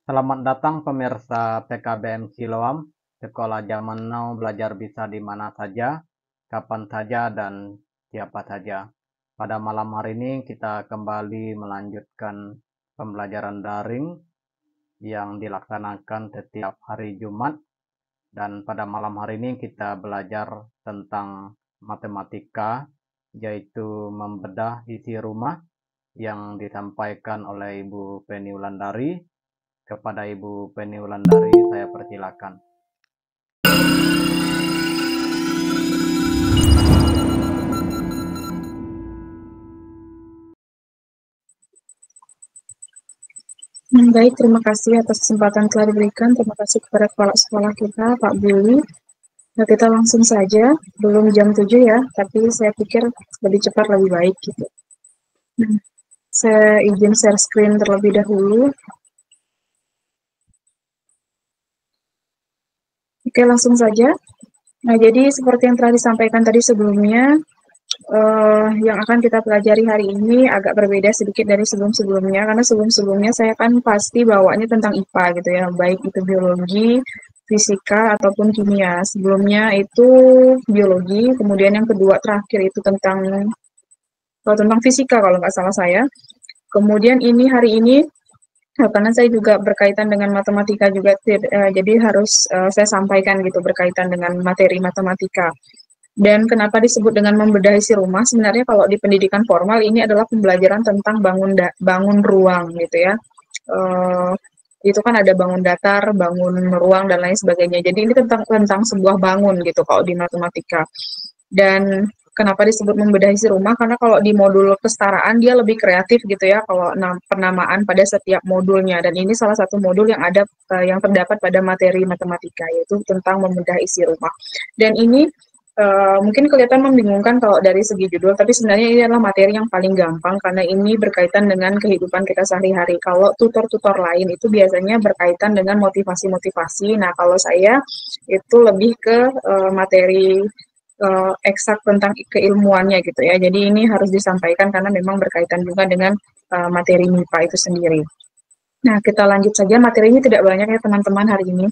Selamat datang pemirsa PKBM Siloam. Sekolah zaman now belajar bisa di mana saja, kapan saja, dan siapa saja. Pada malam hari ini kita kembali melanjutkan pembelajaran daring yang dilaksanakan setiap hari Jumat. Dan pada malam hari ini kita belajar tentang matematika, yaitu membedah isi rumah yang disampaikan oleh Ibu Penny Wulandari. Kepada Ibu Penny Wulandari, saya persilakan. Baik, terima kasih atas kesempatan telah diberikan. Terima kasih kepada kepala sekolah kita, Pak Billy. Nah, kita langsung saja, belum jam 7 ya, tapi saya pikir lebih cepat lebih baik gitu. Nah, saya izin share screen terlebih dahulu. Oke, langsung saja. Nah, jadi seperti yang telah disampaikan tadi sebelumnya, yang akan kita pelajari hari ini agak berbeda sedikit dari sebelum-sebelumnya, karena sebelum-sebelumnya saya kan pasti bawaannya tentang IPA gitu ya, baik itu biologi, fisika, ataupun kimia. Sebelumnya itu biologi, kemudian yang kedua terakhir itu tentang fisika kalau nggak salah saya. Kemudian ini hari ini karena saya juga berkaitan dengan matematika juga, jadi harus saya sampaikan gitu berkaitan dengan materi matematika. Dan kenapa disebut dengan membedah isi rumah? Sebenarnya kalau di pendidikan formal ini adalah pembelajaran tentang bangun ruang gitu ya. Uh, itu kan ada bangun datar, bangun ruang dan lain sebagainya. Jadi ini tentang sebuah bangun gitu kalau di matematika. Dan kenapa disebut membedah isi rumah? Karena kalau di modul kesetaraan dia lebih kreatif gitu ya kalau penamaan pada setiap modulnya. Dan ini salah satu modul yang ada yang terdapat pada materi matematika yaitu tentang membedah isi rumah. Dan ini mungkin kelihatan membingungkan kalau dari segi judul, tapi sebenarnya ini adalah materi yang paling gampang karena ini berkaitan dengan kehidupan kita sehari-hari. Kalau tutor-tutor lain itu biasanya berkaitan dengan motivasi-motivasi. Nah, kalau saya itu lebih ke materi eksak tentang keilmuannya gitu ya. Jadi ini harus disampaikan karena memang berkaitan juga dengan materi MIPA itu sendiri. Nah, kita lanjut saja. Materinya tidak banyak ya teman-teman hari ini.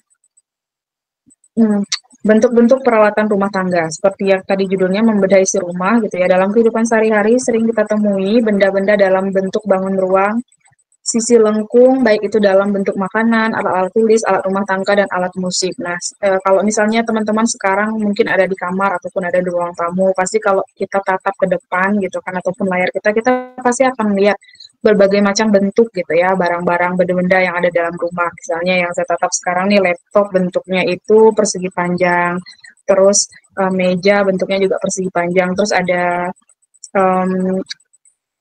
Bentuk-bentuk peralatan rumah tangga, seperti yang tadi judulnya membedah isi rumah gitu ya. Dalam kehidupan sehari-hari sering kita temui benda-benda dalam bentuk bangun ruang, sisi lengkung, baik itu dalam bentuk makanan, alat-alat tulis, alat rumah tangga, dan alat musik. Nah, kalau misalnya teman-teman sekarang mungkin ada di kamar ataupun ada di ruang tamu, pasti kalau kita tatap ke depan gitu kan, ataupun layar kita pasti akan melihat berbagai macam bentuk gitu ya, barang-barang benda-benda yang ada dalam rumah. Misalnya yang saya tatap sekarang nih laptop bentuknya itu persegi panjang, terus meja bentuknya juga persegi panjang, terus ada um,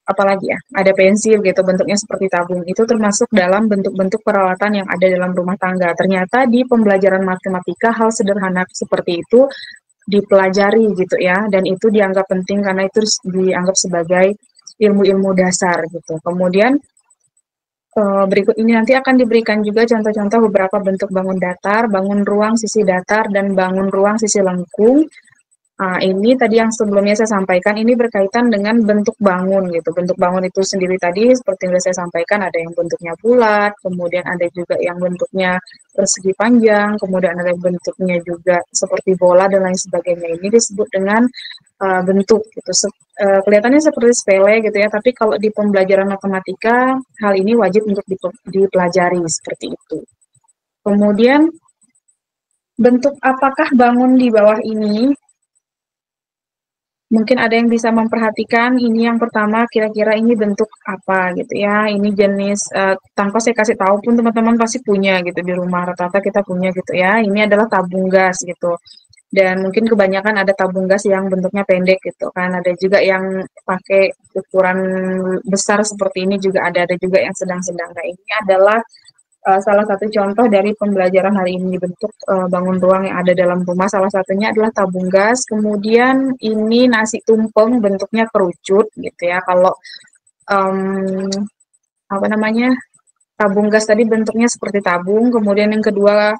apalagi ya, ada pensil gitu bentuknya seperti tabung. Itu termasuk dalam bentuk-bentuk peralatan yang ada dalam rumah tangga. Ternyata di pembelajaran matematika hal sederhana seperti itu dipelajari gitu ya, dan itu dianggap penting karena itu dianggap sebagai ilmu-ilmu dasar gitu. Kemudian berikut ini nanti akan diberikan juga contoh-contoh beberapa bentuk bangun datar, bangun ruang sisi datar, dan bangun ruang sisi lengkung. Nah, ini tadi yang sebelumnya saya sampaikan, ini berkaitan dengan bentuk bangun gitu. Bentuk bangun itu sendiri tadi seperti yang saya sampaikan, ada yang bentuknya bulat, kemudian ada juga yang bentuknya persegi panjang, kemudian ada yang bentuknya juga seperti bola dan lain sebagainya. Ini disebut dengan bentuk gitu. Kelihatannya seperti sepele gitu ya, tapi kalau di pembelajaran matematika hal ini wajib untuk dipelajari seperti itu. Kemudian bentuk apakah bangun di bawah ini? Mungkin ada yang bisa memperhatikan ini yang pertama kira-kira ini bentuk apa gitu ya. Ini jenis tanpa saya kasih tahu pun teman-teman pasti punya gitu di rumah, rata-rata kita punya gitu ya. Ini adalah tabung gas gitu. Dan mungkin kebanyakan ada tabung gas yang bentuknya pendek gitu kan. Ada juga yang pakai ukuran besar seperti ini juga ada juga yang sedang-sedang. Nah, ini adalah salah satu contoh dari pembelajaran hari ini bentuk bangun ruang yang ada dalam rumah. Salah satunya adalah tabung gas. Kemudian ini nasi tumpeng bentuknya kerucut gitu ya. Kalau um, apa namanya tabung gas tadi bentuknya seperti tabung. Kemudian yang kedua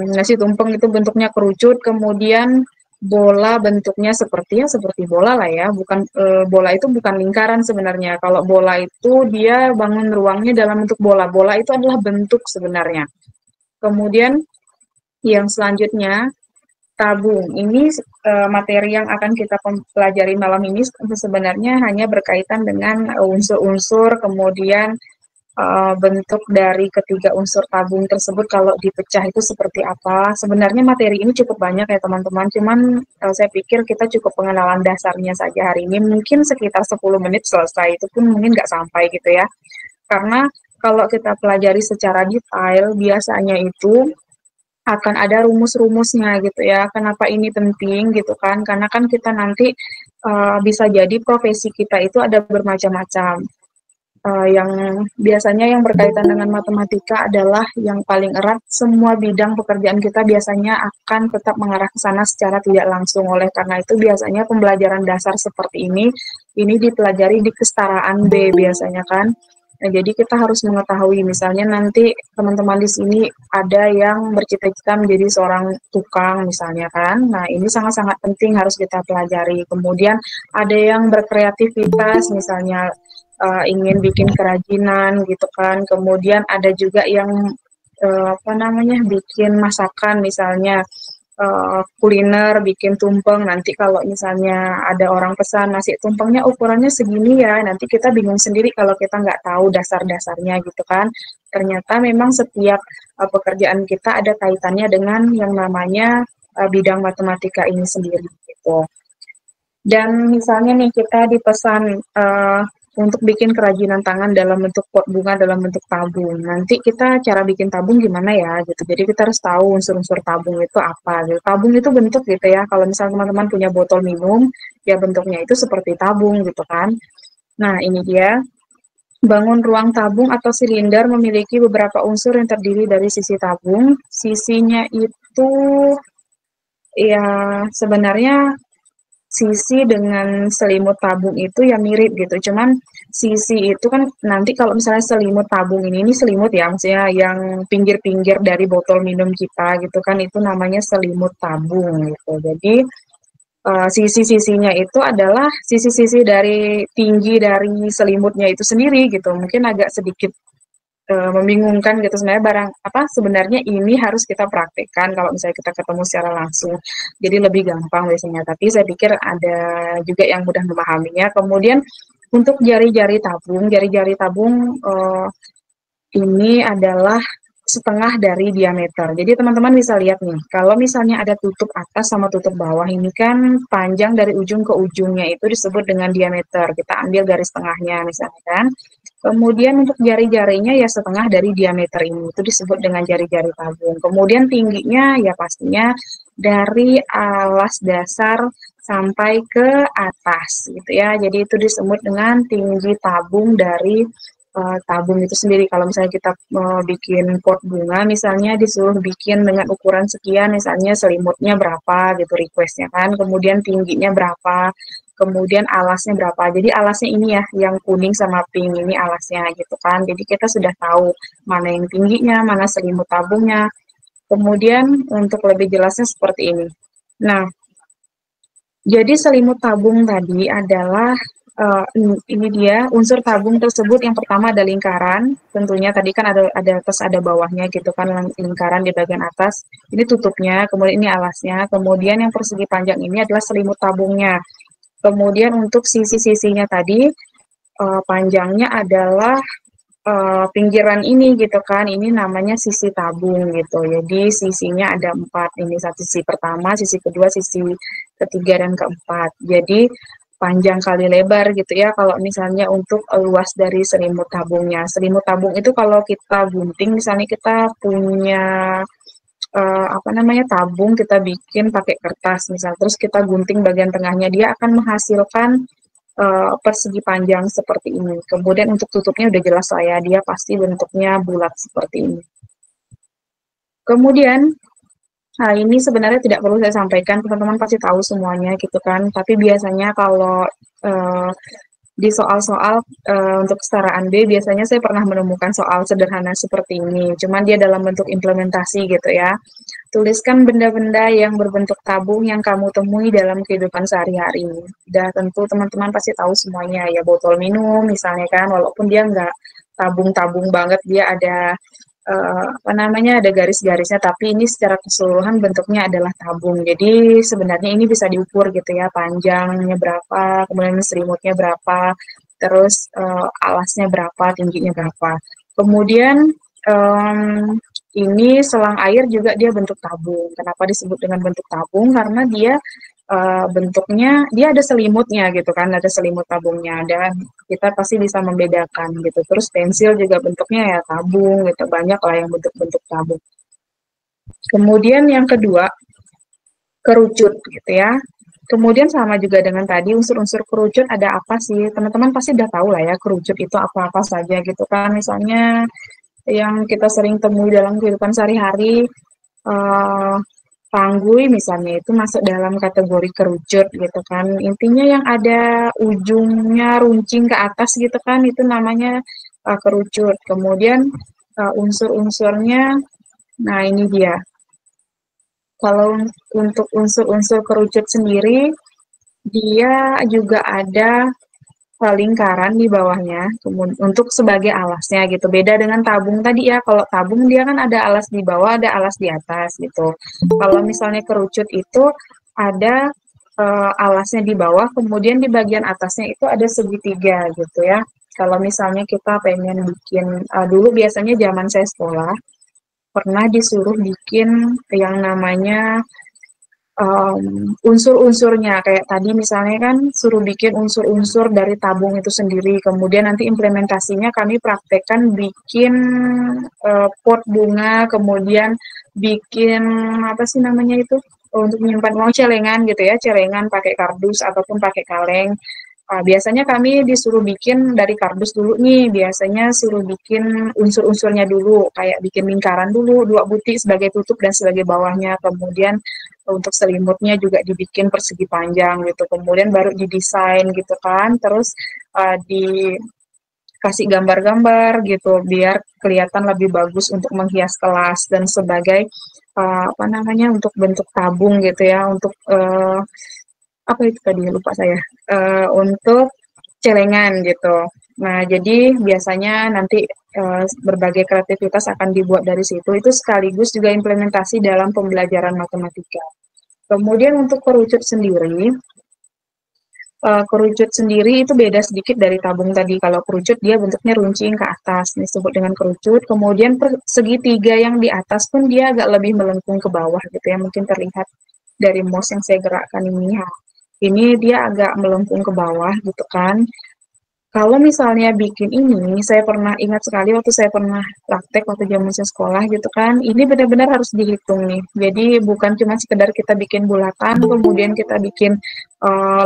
nasi tumpeng itu bentuknya kerucut. Kemudian bola bentuknya seperti bola lah ya, bukan bola itu bukan lingkaran sebenarnya. Kalau bola itu dia bangun ruangnya dalam bentuk bola. Bola itu adalah bentuk sebenarnya. Kemudian yang selanjutnya tabung. Ini materi yang akan kita pelajari malam ini sebenarnya hanya berkaitan dengan unsur-unsur, kemudian bentuk dari ketiga unsur tabung tersebut kalau dipecah itu seperti apa. Sebenarnya materi ini cukup banyak ya teman-teman, cuman saya pikir kita cukup pengenalan dasarnya saja hari ini. Mungkin sekitar 10 menit selesai, itu pun mungkin nggak sampai gitu ya. Karena kalau kita pelajari secara detail, biasanya itu akan ada rumus-rumusnya gitu ya. Kenapa ini penting gitu kan? Karena kan kita nanti bisa jadi profesi kita itu ada bermacam-macam. Yang biasanya yang berkaitan dengan matematika adalah yang paling erat. Semua bidang pekerjaan kita biasanya akan tetap mengarah ke sana secara tidak langsung. Oleh karena itu biasanya pembelajaran dasar seperti ini dipelajari di kesetaraan B biasanya kan. Nah, jadi kita harus mengetahui, misalnya nanti teman-teman di sini ada yang bercita-cita menjadi seorang tukang misalnya kan. Nah, ini sangat-sangat penting harus kita pelajari. Kemudian ada yang berkreativitas misalnya ingin bikin kerajinan gitu kan. Kemudian ada juga yang apa namanya bikin masakan misalnya kuliner, bikin tumpeng. Nanti kalau misalnya ada orang pesan nasi tumpengnya ukurannya segini ya, nanti kita bingung sendiri kalau kita nggak tahu dasar-dasarnya gitu kan. Ternyata memang setiap pekerjaan kita ada kaitannya dengan yang namanya bidang matematika ini sendiri gitu. Dan misalnya nih kita dipesan untuk bikin kerajinan tangan dalam bentuk pot bunga, dalam bentuk tabung. Nanti kita cara bikin tabung gimana ya gitu. Jadi kita harus tahu unsur-unsur tabung itu apa gitu. Tabung itu bentuk gitu ya. Kalau misalnya teman-teman punya botol minum, ya bentuknya itu seperti tabung gitu kan. Nah, ini dia. Bangun ruang tabung atau silinder memiliki beberapa unsur yang terdiri dari sisi tabung. Sisinya itu ya sebenarnya sisi dengan selimut tabung itu ya mirip gitu. Cuman sisi itu kan nanti kalau misalnya selimut tabung ini selimut ya, maksudnya yang pinggir-pinggir dari botol minum kita gitu kan itu namanya selimut tabung gitu. Jadi sisi-sisinya itu adalah sisi-sisi dari tinggi dari selimutnya itu sendiri gitu. Mungkin agak sedikit membingungkan gitu sebenarnya barang apa sebenarnya ini harus kita praktekkan kalau misalnya kita ketemu secara langsung jadi lebih gampang biasanya tapi saya pikir ada juga yang mudah memahaminya kemudian untuk jari-jari tabung ini adalah setengah dari diameter. Jadi teman-teman bisa lihat nih, kalau misalnya ada tutup atas sama tutup bawah, ini kan panjang dari ujung ke ujungnya itu disebut dengan diameter. Kita ambil garis tengahnya misalnya kan. Kemudian untuk jari-jarinya ya setengah dari diameter ini, itu disebut dengan jari-jari tabung. Kemudian tingginya ya pastinya dari alas dasar sampai ke atas gitu ya. Jadi itu disebut dengan tinggi tabung dari tabung itu sendiri. Kalau misalnya kita bikin pot bunga, misalnya disuruh bikin dengan ukuran sekian, misalnya selimutnya berapa gitu requestnya kan, kemudian tingginya berapa, kemudian alasnya berapa. Jadi alasnya ini ya, yang kuning sama pink ini alasnya gitu kan. Jadi kita sudah tahu mana yang tingginya, mana selimut tabungnya. Kemudian untuk lebih jelasnya seperti ini. Nah, jadi selimut tabung tadi adalah ini dia unsur tabung tersebut yang pertama ada lingkaran, tentunya tadi kan ada atas ada bawahnya gitu kan lingkaran di bagian atas. Ini tutupnya, kemudian ini alasnya, kemudian yang persegi panjang ini adalah selimut tabungnya. Kemudian untuk sisi-sisinya tadi panjangnya adalah pinggiran ini gitu kan, ini namanya sisi tabung gitu. Jadi sisinya ada 4, ini satu sisi pertama, sisi kedua, sisi ketiga dan keempat. Jadi panjang kali lebar gitu ya kalau misalnya untuk luas dari selimut tabungnya. Selimut tabung itu kalau kita gunting misalnya kita punya apa namanya tabung kita bikin pakai kertas misal terus kita gunting bagian tengahnya dia akan menghasilkan persegi panjang seperti ini. Kemudian untuk tutupnya udah jelas lah ya, dia pasti bentuknya bulat seperti ini. Kemudian, hal ini sebenarnya tidak perlu saya sampaikan, teman-teman pasti tahu semuanya gitu kan. Tapi biasanya kalau di soal-soal untuk kesetaraan B biasanya saya pernah menemukan soal sederhana seperti ini, cuman dia dalam bentuk implementasi gitu ya. Tuliskan benda-benda yang berbentuk tabung yang kamu temui dalam kehidupan sehari-hari. Udah tentu teman-teman pasti tahu semuanya ya, botol minum misalnya kan, walaupun dia nggak tabung-tabung banget, dia ada apa namanya, ada garis-garisnya, tapi ini secara keseluruhan bentuknya adalah tabung. Jadi sebenarnya ini bisa diukur gitu ya, panjangnya berapa, kemudian selimutnya berapa, terus alasnya berapa, tingginya berapa. Kemudian ini selang air juga dia bentuk tabung. Kenapa disebut dengan bentuk tabung? Karena dia bentuknya dia ada selimutnya gitu kan, ada selimut tabungnya, dan kita pasti bisa membedakan gitu. Terus pensil juga bentuknya ya tabung gitu, banyak lah yang bentuk-bentuk tabung. Kemudian yang kedua, kerucut gitu ya. Kemudian sama juga dengan tadi, unsur-unsur kerucut ada apa sih? Teman-teman pasti udah tahu lah ya, kerucut itu apa-apa saja gitu kan. Misalnya yang kita sering temui dalam kehidupan sehari-hari, eh, panggui misalnya itu masuk dalam kategori kerucut gitu kan. Intinya yang ada ujungnya runcing ke atas gitu kan, itu namanya kerucut. Kemudian unsur-unsurnya, nah ini dia. Kalau untuk unsur-unsur kerucut sendiri, dia juga ada lingkaran di bawahnya untuk sebagai alasnya gitu. Beda dengan tabung tadi ya. Kalau tabung dia kan ada alas di bawah, ada alas di atas gitu. Kalau misalnya kerucut itu ada alasnya di bawah, kemudian di bagian atasnya itu ada segitiga gitu ya. Kalau misalnya kita pengen bikin dulu biasanya zaman saya sekolah pernah disuruh bikin yang namanya unsur-unsurnya kayak tadi misalnya kan suruh bikin unsur-unsur dari tabung itu sendiri, kemudian nanti implementasinya kami praktekkan bikin pot bunga, kemudian bikin apa sih namanya itu untuk menyimpan uang, celengan gitu ya, celengan pakai kardus ataupun pakai kaleng. Biasanya kami disuruh bikin dari kardus dulu nih, biasanya suruh bikin unsur-unsurnya dulu, kayak bikin lingkaran dulu, 2 butir sebagai tutup dan sebagai bawahnya, kemudian untuk selimutnya juga dibikin persegi panjang gitu, kemudian baru didesain gitu kan, terus dikasih gambar-gambar gitu, biar kelihatan lebih bagus untuk menghias kelas dan sebagai apa namanya, untuk bentuk tabung gitu ya, untuk apa itu tadi lupa saya, untuk celengan gitu. Nah, jadi biasanya nanti berbagai kreativitas akan dibuat dari situ. Itu sekaligus juga implementasi dalam pembelajaran matematika. Kemudian untuk kerucut sendiri itu beda sedikit dari tabung tadi. Kalau kerucut dia bentuknya runcing ke atas, disebut dengan kerucut. Kemudian segitiga yang di atas pun dia agak lebih melengkung ke bawah gitu ya. Mungkin terlihat dari mouse yang saya gerakkan ini. Ini dia agak melengkung ke bawah gitu kan. Kalau misalnya bikin ini, saya pernah ingat sekali waktu saya pernah praktek waktu zaman saya sekolah gitu kan, ini benar-benar harus dihitung nih. Jadi bukan cuma sekedar kita bikin bulatan, kemudian kita bikin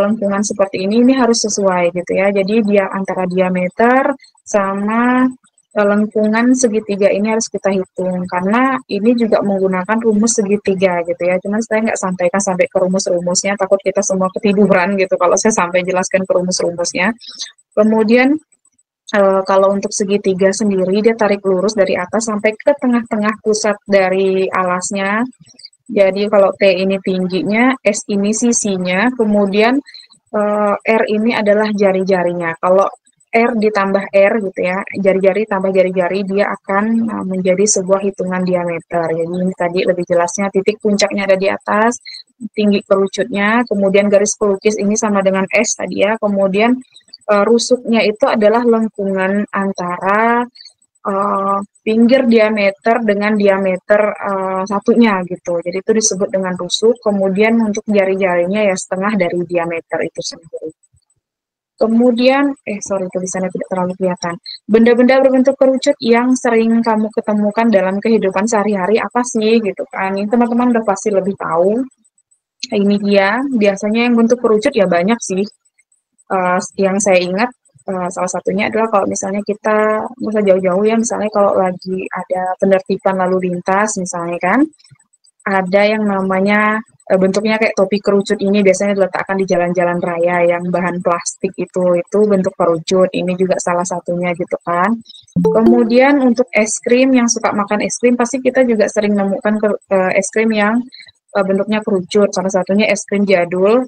lengkungan seperti ini harus sesuai gitu ya. Jadi dia antara diameter sama lengkungan segitiga ini harus kita hitung, karena ini juga menggunakan rumus segitiga gitu ya. Cuman saya nggak sampaikan sampai ke rumus-rumusnya, takut kita semua ketiduran gitu kalau saya sampai jelaskan ke rumus-rumusnya. Kemudian kalau untuk segitiga sendiri dia tarik lurus dari atas sampai ke tengah-tengah pusat dari alasnya. Jadi kalau T ini tingginya, S ini sisinya, kemudian R ini adalah jari-jarinya. Kalau R ditambah R gitu ya, jari-jari tambah jari-jari, dia akan menjadi sebuah hitungan diameter. Jadi ini tadi lebih jelasnya, titik puncaknya ada di atas, tinggi kerucutnya, kemudian garis pelukis ini sama dengan S tadi ya, kemudian rusuknya itu adalah lengkungan antara pinggir diameter dengan diameter satunya gitu. Jadi itu disebut dengan rusuk. Kemudian untuk jari-jarinya ya setengah dari diameter itu sendiri. Kemudian, sorry tulisannya tidak terlalu kelihatan. Benda-benda berbentuk kerucut yang sering kamu ketemukan dalam kehidupan sehari-hari apa sih gitu kan? Ini teman-teman udah pasti lebih tahu. Ini dia, biasanya yang bentuk kerucut ya banyak sih. Yang saya ingat salah satunya adalah kalau misalnya kita nggak usah jauh-jauh ya, misalnya kalau lagi ada penertiban lalu lintas misalnya kan, ada yang namanya bentuknya kayak topi kerucut ini biasanya diletakkan di jalan-jalan raya yang bahan plastik itu bentuk kerucut. Ini juga salah satunya gitu kan. Kemudian untuk es krim yang suka makan es krim pasti kita juga sering nemukan es krim yang bentuknya kerucut. Salah satunya es krim jadul.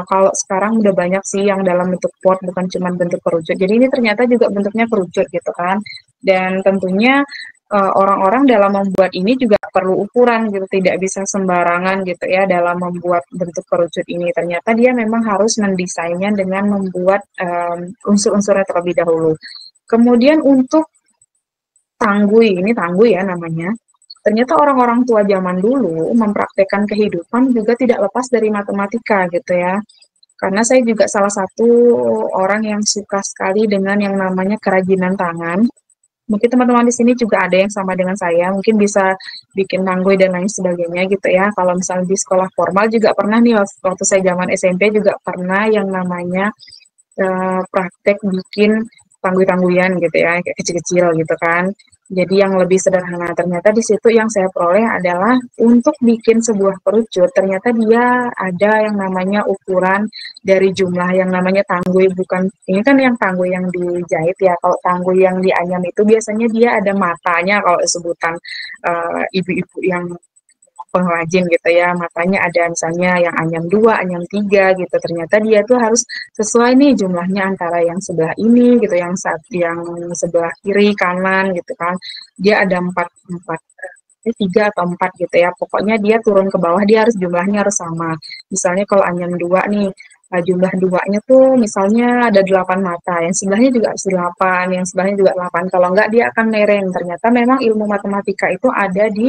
Kalau sekarang udah banyak sih yang dalam bentuk pot, bukan cuma bentuk kerucut. Jadi ini ternyata juga bentuknya kerucut gitu kan. Dan tentunya orang-orang dalam membuat ini juga perlu ukuran gitu, tidak bisa sembarangan gitu ya dalam membuat bentuk kerucut ini. Ternyata dia memang harus mendesainnya dengan membuat unsur-unsurnya terlebih dahulu. Kemudian untuk tanggui, ini tanggui ya namanya. Ternyata orang-orang tua zaman dulu mempraktekkan kehidupan juga tidak lepas dari matematika gitu ya. Karena saya juga salah satu orang yang suka sekali dengan yang namanya kerajinan tangan. Mungkin teman-teman di sini juga ada yang sama dengan saya, mungkin bisa bikin tanggui dan lain sebagainya gitu ya. Kalau misalnya di sekolah formal juga pernah nih, waktu saya zaman SMP juga pernah yang namanya praktek bikin tangguh-tangguyan gitu ya, kayak kecil-kecil gitu kan. Jadi yang lebih sederhana, ternyata di situ yang saya peroleh adalah untuk bikin sebuah kerucut, ternyata dia ada yang namanya ukuran dari jumlah yang namanya tanggui, bukan, ini kan yang tanggui yang dijahit ya, kalau tanggui yang dianyam itu biasanya dia ada matanya kalau sebutan ibu-ibu yang pengrajin gitu ya, matanya ada misalnya yang anyam 2, anyam 3 gitu. Ternyata dia tuh harus sesuai nih jumlahnya antara yang sebelah ini gitu, yang sebelah kiri, kanan gitu kan. Dia ada 3 atau 4 gitu ya. Pokoknya dia turun ke bawah dia harus jumlahnya harus sama. Misalnya kalau anyam 2 nih, jumlah duanya tuh misalnya ada 8 mata, yang sebelahnya juga harus 8, yang sebelahnya juga 8. Kalau enggak dia akan lereng. Ternyata memang ilmu matematika itu ada di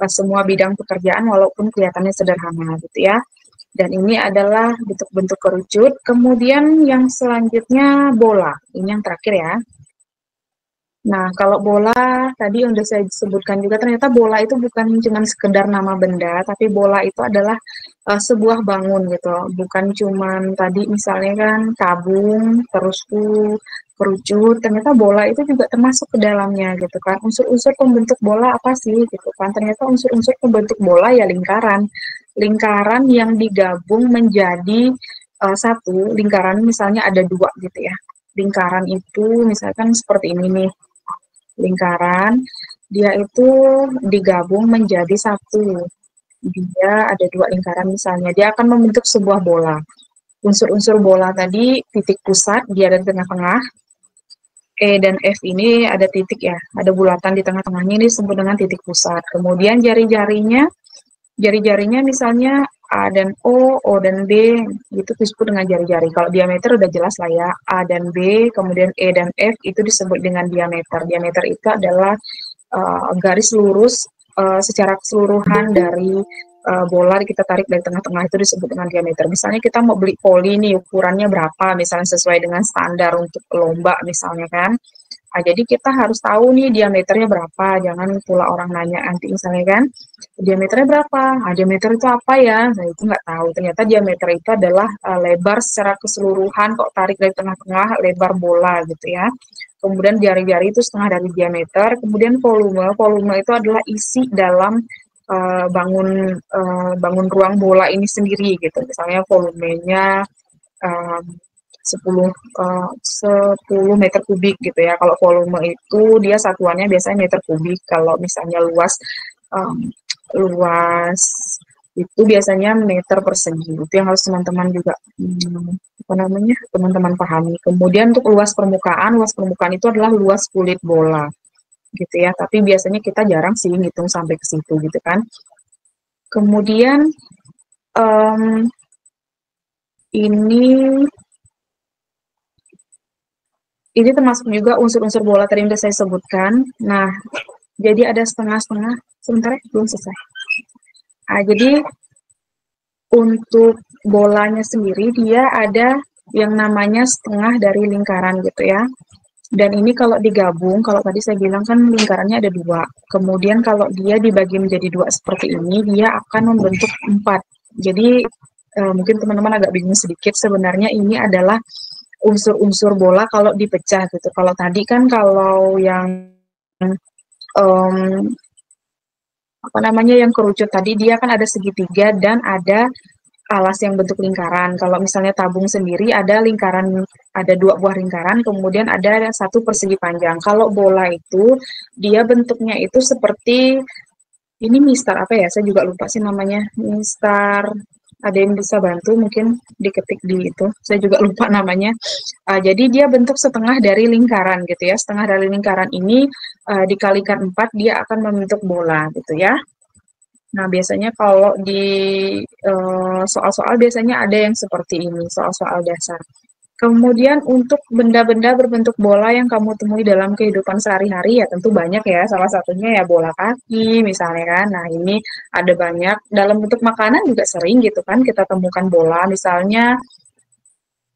semua bidang pekerjaan walaupun kelihatannya sederhana gitu ya. Dan ini adalah bentuk-bentuk kerucut. Kemudian yang selanjutnya bola. Ini yang terakhir ya. Nah, kalau bola tadi yang sudah saya sebutkan juga ternyata bola itu bukan cuma sekedar nama benda, tapi bola itu adalah sebuah bangun gitu. Bukan cuma tadi misalnya kan tabung, terus kerucut, ternyata bola itu juga termasuk ke dalamnya gitu kan. Unsur-unsur pembentuk bola apa sih gitu kan. Ternyata unsur-unsur pembentuk bola ya lingkaran. Lingkaran yang digabung menjadi satu, lingkaran misalnya ada dua gitu ya. Lingkaran itu misalkan seperti ini nih, lingkaran, dia itu digabung menjadi satu. Dia ada dua lingkaran misalnya, dia akan membentuk sebuah bola. Unsur-unsur bola tadi, titik pusat, dia ada di tengah-tengah. E dan F ini ada titik ya, ada bulatan di tengah-tengahnya, ini disebut dengan titik pusat. Kemudian jari-jarinya misalnya A dan O dan B, itu disebut dengan jari-jari. Kalau diameter udah jelas lah ya, A dan B, kemudian E dan F itu disebut dengan diameter. Diameter itu adalah garis lurus secara keseluruhan dari bola kita tarik dari tengah-tengah itu disebut dengan diameter. Misalnya kita mau beli poli nih ukurannya berapa, misalnya sesuai dengan standar untuk lomba misalnya kan. Nah, jadi kita harus tahu nih diameternya berapa, jangan pula orang nanya nanti misalnya kan, diameternya berapa? Nah, diameter itu apa ya? Nah, itu nggak tahu. Ternyata diameter itu adalah lebar secara keseluruhan, kok tarik dari tengah-tengah lebar bola gitu ya. Kemudian jari-jari itu setengah dari diameter. Kemudian volume itu adalah isi dalam bangun ruang bola ini sendiri gitu. Misalnya volumenya 10 meter kubik gitu ya. Kalau volume itu dia satuannya biasanya meter kubik. Kalau misalnya luas itu biasanya meter persegi. Itu yang harus teman-teman juga teman-teman pahami. Kemudian untuk luas permukaan itu adalah luas kulit bola gitu ya. Tapi biasanya kita jarang sih ngitung sampai ke situ gitu kan. Kemudian ini termasuk juga unsur-unsur bola tadi yang saya sebutkan. Nah, jadi ada setengah-setengah. Sebentar ya, belum selesai. Nah, jadi untuk bolanya sendiri dia ada yang namanya setengah dari lingkaran gitu ya. Dan ini kalau digabung, kalau tadi saya bilang kan lingkarannya ada dua. Kemudian kalau dia dibagi menjadi dua seperti ini, dia akan membentuk 4. Jadi mungkin teman-teman agak bingung sedikit, sebenarnya ini adalah unsur-unsur bola kalau dipecah gitu. Kalau tadi kan kalau yang apa namanya yang kerucut tadi, dia kan ada segitiga dan ada alas yang bentuk lingkaran. Kalau misalnya tabung sendiri ada lingkaran, ada dua buah lingkaran, kemudian ada satu persegi panjang. Kalau bola itu dia bentuknya itu seperti ini mistar apa ya? Saya juga lupa sih namanya. Mistar, ada yang bisa bantu mungkin diketik di itu. Saya juga lupa namanya. Jadi dia bentuk setengah dari lingkaran gitu ya. Setengah dari lingkaran ini dikalikan 4 dia akan membentuk bola gitu ya. Nah, biasanya kalau di soal-soal biasanya ada yang seperti ini, soal-soal dasar. Kemudian untuk benda-benda berbentuk bola yang kamu temui dalam kehidupan sehari-hari ya tentu banyak ya. Salah satunya ya bola kaki misalnya kan. Nah, ini ada banyak. Dalam bentuk makanan juga sering gitu kan kita temukan bola. Misalnya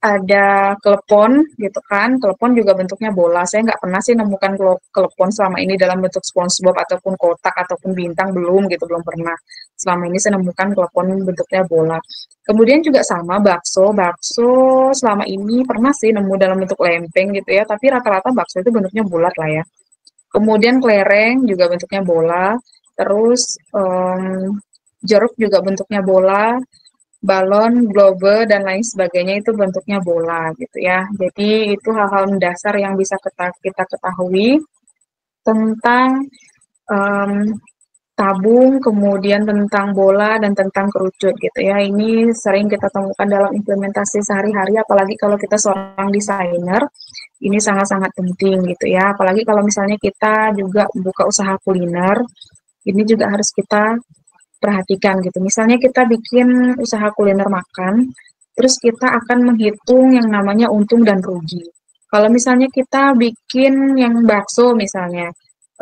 ada klepon gitu kan, klepon juga bentuknya bola. Saya nggak pernah sih nemukan klepon selama ini dalam bentuk SpongeBob ataupun kotak ataupun bintang, belum gitu, belum pernah. Selama ini saya nemukan klepon bentuknya bola. Kemudian juga sama bakso, bakso selama ini pernah sih nemu dalam bentuk lempeng gitu ya, tapi rata-rata bakso itu bentuknya bulat lah ya. Kemudian kelereng juga bentuknya bola, terus jeruk juga bentuknya bola, balon, globe, dan lain sebagainya itu bentuknya bola gitu ya. Jadi itu hal-hal mendasar yang bisa kita ketahui tentang um, tabung, kemudian tentang bola dan tentang kerucut gitu ya. Ini sering kita temukan dalam implementasi sehari-hari, apalagi kalau kita seorang desainer, ini sangat-sangat penting gitu ya. Apalagi kalau misalnya kita juga buka usaha kuliner, ini juga harus kita perhatikan gitu. Misalnya kita bikin usaha kuliner makan, terus kita akan menghitung yang namanya untung dan rugi. Kalau misalnya kita bikin yang bakso misalnya,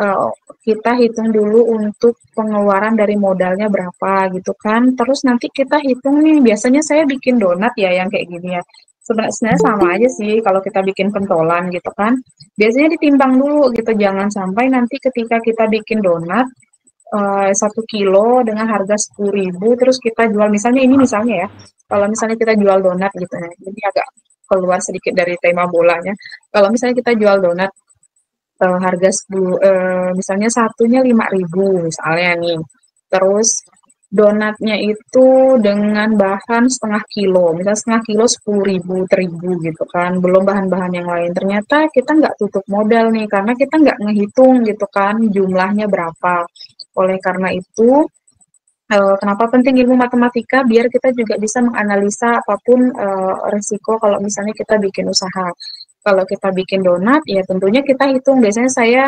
eh, kita hitung dulu untuk pengeluaran dari modalnya berapa gitu kan. Terus nanti kita hitung nih, biasanya saya bikin donat ya yang kayak gini ya. Sebenarnya sama aja sih kalau kita bikin pentolan gitu kan. Biasanya ditimbang dulu gitu, jangan sampai nanti ketika kita bikin donat 1 kilo dengan harga 10.000 terus kita jual misalnya ini misalnya ya, kalau misalnya kita jual donat gitu ya, jadi agak keluar sedikit dari tema bolanya. Kalau misalnya kita jual donat harga 10 misalnya satunya 5.000 misalnya nih. Terus donatnya itu dengan bahan setengah kilo, misalnya setengah kilo 10.000, terigu gitu kan, belum bahan-bahan yang lain. Ternyata kita nggak tutup modal nih, karena kita nggak ngehitung gitu kan jumlahnya berapa. Oleh karena itu, kenapa penting ilmu matematika? Biar kita juga bisa menganalisa apapun resiko kalau misalnya kita bikin usaha. Kalau kita bikin donat, ya tentunya kita hitung. Biasanya saya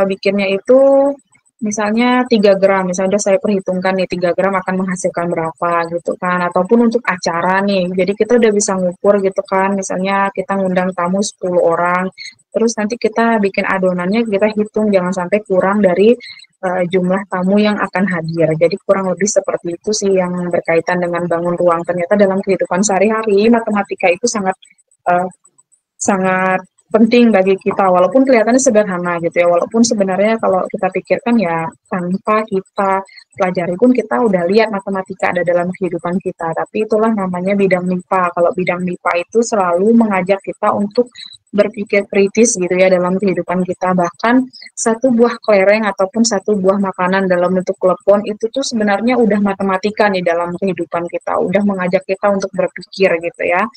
bikinnya itu misalnya 3 gram, misalnya udah saya perhitungkan nih 3 gram akan menghasilkan berapa gitu kan. Ataupun untuk acara nih, jadi kita udah bisa ngukur gitu kan. Misalnya kita ngundang tamu 10 orang, terus nanti kita bikin adonannya kita hitung jangan sampai kurang dari jumlah tamu yang akan hadir. Jadi kurang lebih seperti itu sih yang berkaitan dengan bangun ruang. Ternyata dalam kehidupan sehari-hari matematika itu sangat uh, sangat penting bagi kita, walaupun kelihatannya sederhana gitu ya, walaupun sebenarnya kalau kita pikirkan ya tanpa kita pelajari pun kita udah lihat matematika ada dalam kehidupan kita, tapi itulah namanya bidang MIPA. Kalau bidang MIPA itu selalu mengajak kita untuk berpikir kritis gitu ya dalam kehidupan kita, bahkan satu buah kelereng ataupun satu buah makanan dalam bentuk klepon itu tuh sebenarnya udah matematika nih dalam kehidupan kita, udah mengajak kita untuk berpikir gitu ya.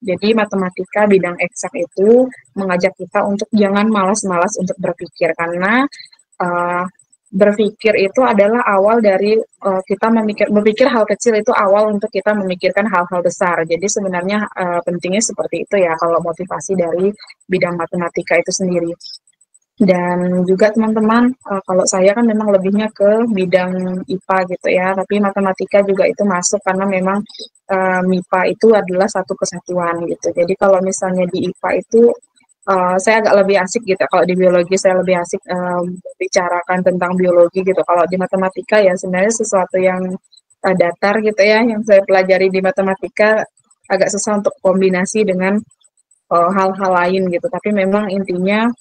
Jadi matematika bidang eksak itu mengajak kita untuk jangan malas-malas untuk berpikir, karena uh, berpikir itu adalah awal dari kita berpikir hal kecil itu awal untuk kita memikirkan hal-hal besar. Jadi sebenarnya pentingnya seperti itu ya kalau motivasi dari bidang matematika itu sendiri. Dan juga teman-teman, kalau saya kan memang lebihnya ke bidang IPA gitu ya, tapi matematika juga itu masuk karena memang MIPA itu adalah satu kesatuan gitu. Jadi kalau misalnya di IPA itu saya agak lebih asik gitu. Kalau di biologi saya lebih asik bicarakan tentang biologi gitu. Kalau di matematika ya sebenarnya sesuatu yang datar gitu ya, yang saya pelajari di matematika agak susah untuk kombinasi dengan hal-hal lain gitu. Tapi memang intinya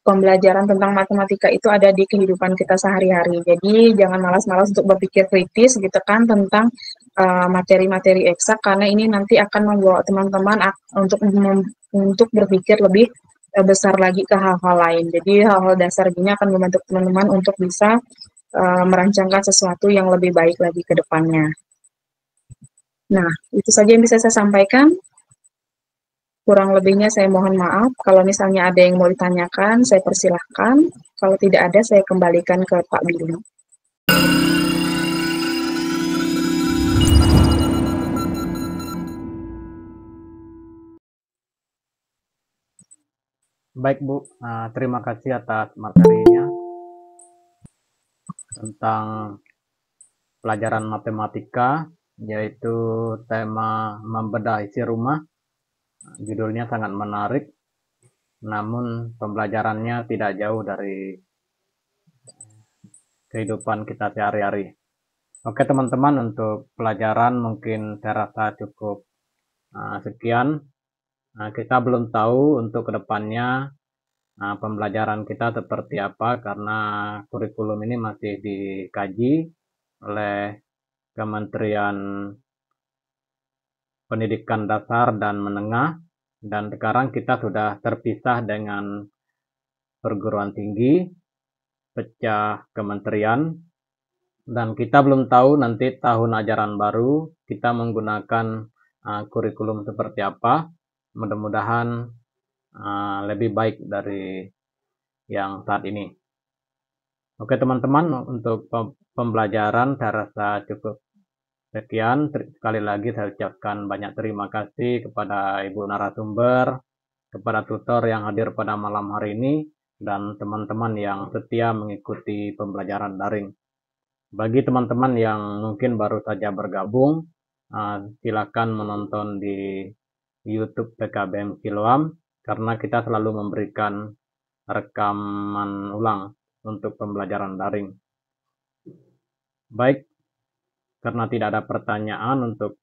pembelajaran tentang matematika itu ada di kehidupan kita sehari-hari. Jadi jangan malas-malas untuk berpikir kritis gitu kan tentang materi-materi eksak, karena ini nanti akan membawa teman-teman untuk berpikir lebih besar lagi ke hal-hal lain. Jadi hal-hal dasar ini akan membantu teman-teman untuk bisa merancangkan sesuatu yang lebih baik lagi ke depannya. Nah, itu saja yang bisa saya sampaikan. Kurang lebihnya saya mohon maaf. Kalau misalnya ada yang mau ditanyakan, saya persilahkan. Kalau tidak ada, saya kembalikan ke Pak Bima. Baik Bu, terima kasih atas materinya tentang pelajaran matematika, yaitu tema membedah isi rumah. Judulnya sangat menarik, namun pembelajarannya tidak jauh dari kehidupan kita sehari-hari. Oke teman-teman, untuk pelajaran mungkin saya rasa cukup sekian. Kita belum tahu untuk kedepannya pembelajaran kita seperti apa, karena kurikulum ini masih dikaji oleh Kementerian Pendidikan Dasar dan Menengah, dan sekarang kita sudah terpisah dengan perguruan tinggi, pecah kementerian, dan kita belum tahu nanti tahun ajaran baru kita menggunakan kurikulum seperti apa. Mudah-mudahan lebih baik dari yang saat ini. Oke teman-teman, untuk pembelajaran saya rasa cukup sekian. Sekali lagi saya ucapkan banyak terima kasih kepada Ibu narasumber, kepada tutor yang hadir pada malam hari ini, dan teman-teman yang setia mengikuti pembelajaran daring. Bagi teman-teman yang mungkin baru saja bergabung, silakan menonton di YouTube PKBM Siloam, karena kita selalu memberikan rekaman ulang untuk pembelajaran daring. Baik, karena tidak ada pertanyaan untuk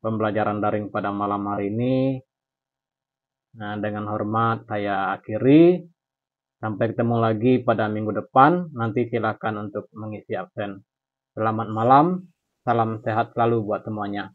pembelajaran daring pada malam hari ini, dengan hormat saya akhiri. Sampai ketemu lagi pada minggu depan. Nanti silakan untuk mengisi absen. Selamat malam, salam sehat selalu buat semuanya.